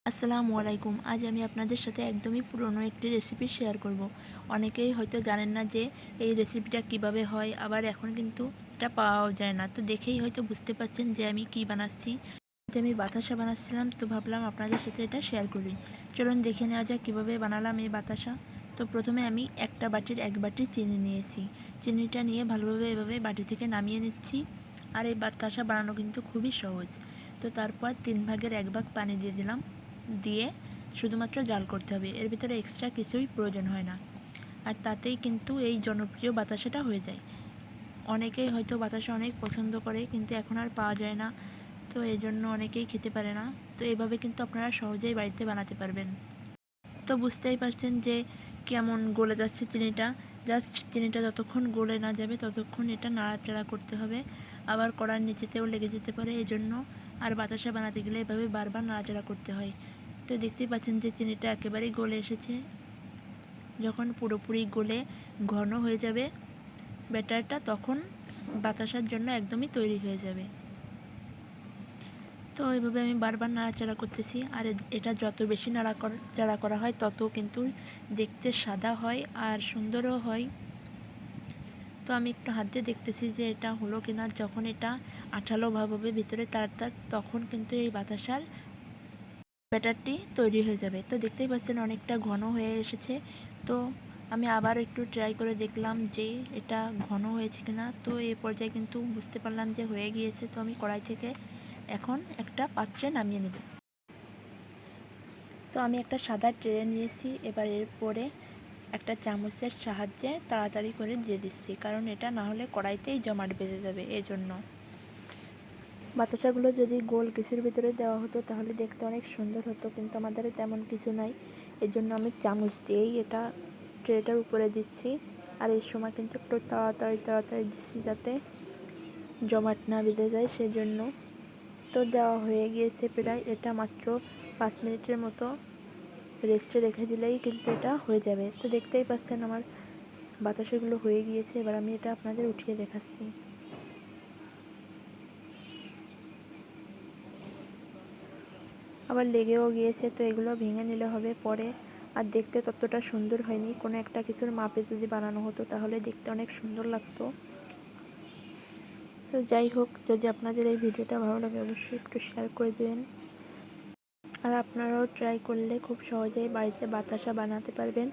আসসালামু আলাইকুম। আজ আমি আপনাদের সাথে একদমই পুরনো একটি রেসিপি শেয়ার করব। অনেকেই হয়তো জানেন না যে এই রেসিপিটা কিভাবে হয়, আবার এখন কিন্তু এটা পাওয়াও যায় না। তো দেখেই হয়তো বুঝতে পারছেন যে আমি কি বানাচ্ছি। যে আমি বাতাসা বানাচ্ছিলাম, তো ভাবলাম আপনাদের সাথে এটা শেয়ার করি। চলুন দেখে নেওয়া যাক কীভাবে বানালাম এই বাতাসা। তো প্রথমে আমি একটা বাটির 1 বাটি চিনি নিয়েছি। চিনিটা নিয়ে ভালোভাবে এভাবে বাটি থেকে নামিয়ে নিচ্ছি। আর এই বাতাসা বানানো কিন্তু খুবই সহজ। তো তারপর 3 ভাগের 1 ভাগ পানি দিয়ে দিলাম। দিয়ে শুধুমাত্র জাল করতে হবে, এর ভিতরে এক্সট্রা কিছুই প্রয়োজন হয় না। আর তাতেই কিন্তু এই জনপ্রিয় বাতাসাটা হয়ে যায়। অনেকেই হয়তো বাতাসা অনেক পছন্দ করে, কিন্তু এখন আর পাওয়া যায় না, তো এই জন্য অনেকেই খেতে পারে না। তো এভাবে কিন্তু আপনারা সহজেই বাড়িতে বানাতে পারবেন। তো বুঝতেই পারছেন যে কেমন গলে যাচ্ছে চিনিটা। জাস্ট চিনিটা যতক্ষণ গলে না যাবে ততক্ষণ এটা নাড়াচাড়া করতে হবে। আবার কড়ার নিচেতেও লেগে যেতে পারে, এজন্য আর বাতাসা বানাতে গেলে এভাবে বারবার নাড়াচাড়া করতে হয়। তো দেখতেই পাচ্ছেন যে চিনিটা একেবারেই গলে এসেছে। যখন পুরোপুরি গলে ঘন হয়ে যাবে ব্যাটারটা, তখন বাতাসার জন্য একদমই তৈরি হয়ে যাবে। তো এইভাবে আমি বারবার নাড়াচাড়া করতেছি। আর এটা যত বেশি নাড়াচাড়া করা হয় তত কিন্তু দেখতে সাদা হয় আর সুন্দরও হয়। তো আমি একটু হাত দিয়ে দেখতেছি যে এটা হলো কিনা। যখন এটা আঠালো ভাব হবে ভিতরে তার তখন কিন্তু এই বাতাসার ব্যাটারটি তৈরি হয়ে যাবে। তো দেখতেই পাচ্ছেন অনেকটা ঘন হয়ে এসেছে। তো আমি আবার একটু ট্রাই করে দেখলাম যে এটা ঘন হয়েছে কিনা। তো এই পর্যায়ে কিন্তু বুঝতে পারলাম যে হয়ে গিয়েছে। তো আমি কড়াই থেকে এখন একটা পাত্রে নামিয়ে নেব। তো আমি একটা সাদা ট্রে নিয়েছি। এবার এরপরে একটা চামচের সাহায্যে তাড়াতাড়ি করে দিয়ে দিচ্ছি, কারণ এটা না হলে কড়াইতেই জমাট বেঁধে যাবে। এজন্য বাতাসাগুলো যদি গোল কিছুর ভিতরে দেওয়া হতো তাহলে দেখতে অনেক সুন্দর হতো, কিন্তু আমাদের তেমন কিছু নাই। এর জন্য আমি চামচ দিয়েই এটা ট্রেটার উপরে দিচ্ছি। আর এই সময় কিন্তু একটু তাড়াতাড়ি দিচ্ছি যাতে জমাট না বেঁধে যায়, সেজন্য। তো দেওয়া হয়ে গিয়েছে প্রায়। এটা মাত্র 5 মিনিটের মতো রেস্টে রেখে দিলেই কিন্তু এটা হয়ে যাবে। তো দেখতেই পাচ্ছেন আমার বাতাসাগুলো হয়ে গিয়েছে। এবার আমি এটা আপনাদের উঠিয়ে দেখাচ্ছি। আবার লেগেও গিয়েছে, তো এগুলো ভেঙে নিলে হবে পরে। আর দেখতে ততটা সুন্দর হয়নি। কোনো একটা কিছুর মাপে যদি বানানো হতো তাহলে দেখতে অনেক সুন্দর লাগতো। তো যাই হোক, যদি আপনাদের এই ভিডিওটা ভালো লাগে অবশ্যই একটু শেয়ার করে দেবেন। আর আপনারাও ট্রাই করলে খুব সহজেই বাড়িতে বাতাসা বানাতে পারবেন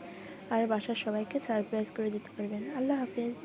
আর বাসার সবাইকে সারপ্রাইজ করে দিতে পারবেন। আল্লাহ হাফেজ।